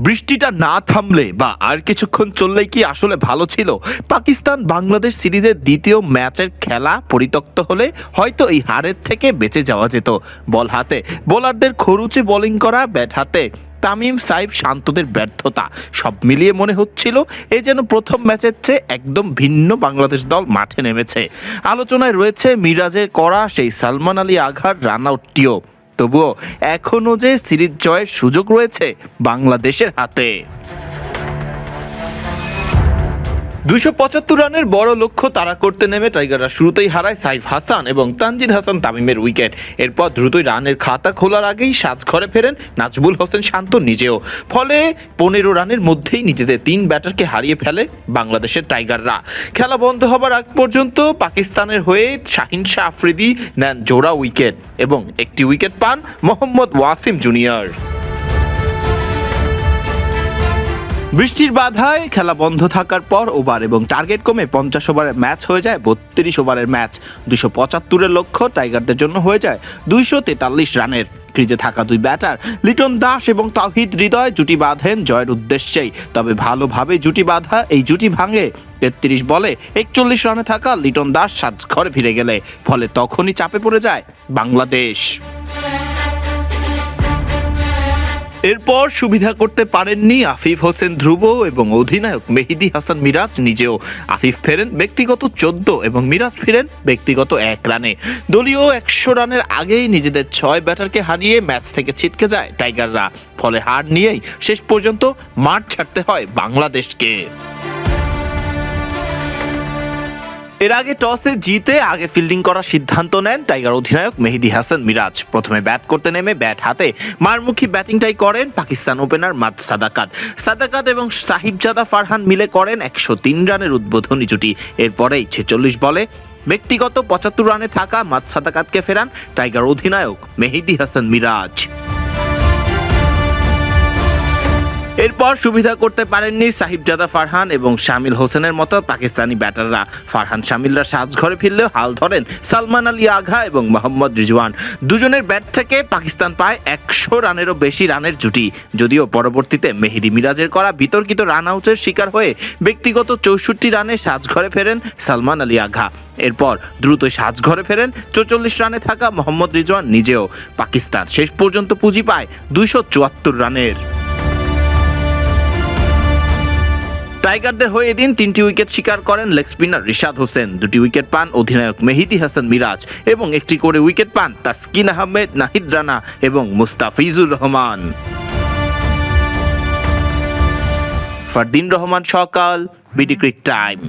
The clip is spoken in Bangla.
বৃষ্টিটা না থামলে বা আর কিছুক্ষণ চললেই কি আসলে ভালো ছিল? পাকিস্তান বাংলাদেশ সিরিজের দ্বিতীয় ম্যাচের খেলা পরিত্যক্ত হলে হয়তো এই হারের থেকে বেঁচে যাওয়া যেত। বল হাতে বোলারদের খরুচে বোলিং করা, ব্যাট হাতে তামিম সাইফ শান্তদের ব্যর্থতা, সব মিলিয়ে মনে হচ্ছিল এ যেন প্রথম ম্যাচের চেয়ে একদম ভিন্ন বাংলাদেশ দল মাঠে নেমেছে। আলোচনায় রয়েছে মিরাজের করা সেই সালমান আলী আঘার রান আউটটিও। তবুও এখনও যে সিরিজ জয়ের সুযোগ রয়েছে বাংলাদেশের হাতে। 275 রানের বড় লক্ষ্য তাড়া করতে নেমে টাইগাররা শুরুতেই হারায় সাইফ হাসান এবং তানজিদ হাসান তামিমের উইকেট। এরপর দ্রুতই রানের খাতা খোলার আগেই সাজঘরে ফেরেন নাজমুল হোসেন শান্ত নিজেও। ফলে 15 রানের মধ্যেই নিজেদের 3 ব্যাটারকে হারিয়ে ফেলে বাংলাদেশের টাইগাররা। খেলা বন্ধ হবার আগ পর্যন্ত পাকিস্তানের হয়ে শাহিন শাহ আফ্রিদি নেন জোড়া উইকেট এবং একটি উইকেট পান মোহাম্মদ ওয়াসিম জুনিয়র। বৃষ্টির বাধায় খেলা বন্ধ থাকার পর ওভার এবং টার্গেট কমে 50 ওভারের ম্যাচ হয়ে যায় 32 ওভারের ম্যাচ। 275-এর লক্ষ্য টাইগারদের জন্য হয়ে যায় 243 রানের। ক্রিজে থাকা দুই ব্যাটার লিটন দাস এবং তাওহিদ হৃদয় জুটি বাঁধেন জয়ের উদ্দেশ্যেই। তবে ভালোভাবে জুটি বাঁধা এই জুটি ভাঙে 33 বলে 41 রানে থাকা লিটন দাস সাজঘরে ফিরে গেলে। ফলে তখনই চাপে পড়ে যায় বাংলাদেশ। এরপর সুবিধা করতে পারেননি আফিফ হোসেন ধ্রুব এবং অধিনায়ক মেহেদী হাসান মিরাজ নিজেও। আফিফ ফেরেন ব্যক্তিগত 14 এবং মিরাজ ফিরেন ব্যক্তিগত 1 রানে। দলীয় 100 রানের আগেই নিজেদের 6 ব্যাটারকে হারিয়ে ম্যাচ থেকে ছিটকে যায় টাইগাররা। ফলে হার নিয়েই শেষ পর্যন্ত মাঠ ছাড়তে হয় বাংলাদেশকে। এর আগে টসে জিতে আগে ফিল্ডিং করার সিদ্ধান্ত নেন টাইগার অধিনায়ক মেহেদী হাসান মিরাজ। প্রথমে ব্যাট করতে নেমে ব্যাট হাতে মারমুখী ব্যাটিংটাই করেন পাকিস্তান ওপেনার মাদ সাদাকাত এবং সাহিবজাদা ফারহান মিলে করেন 103 রানের উদ্বোধনী জুটি। এরপরেই 46 বলে ব্যক্তিগত 75 রানে থাকা মাদ সাদাকাতকে ফেরান টাইগার অধিনায়ক মেহেদী হাসান মিরাজ। এরপর সুবিধা করতে পারেননি সাহিবজাদা ফারহান এবং শামিল হোসেনের মতো পাকিস্তানি ব্যাটাররা। ফারহান শামিলরা সাজঘরে ফিরলেও হাল ধরেন সালমান আলী আঘা এবং মোহাম্মদ রিজওয়ান। দুজনের ব্যাট থেকে পাকিস্তান পায় 100 রানেরও বেশি রানের জুটি। যদিও পরবর্তীতে মেহেদী মিরাজের করা বিতর্কিত রান আউটের শিকার হয়ে ব্যক্তিগত 64 রানে সাজঘরে ফেরেন সালমান আলী আঘা। এরপর দ্রুত সাজঘরে ফেরেন 44 রানে থাকা মোহাম্মদ রিজওয়ান নিজেও। পাকিস্তান শেষ পর্যন্ত পুঁজি পায় 274 রানের। টাইগারদের হয়ে এদিন 3টি উইকেট শিকার করেন লেগ স্পিনার রিশাদ হোসেন। 2টি উইকেট পান অধিনায়ক মেহেদী হাসান মিরাজ এবং একটি করে উইকেট পান তাসকিন আহমেদ, নাহিদ রানা এবং মুস্তাফিজুর রহমান। ফারদিন রহমান সকাল, বিডি ক্রিক টাইম।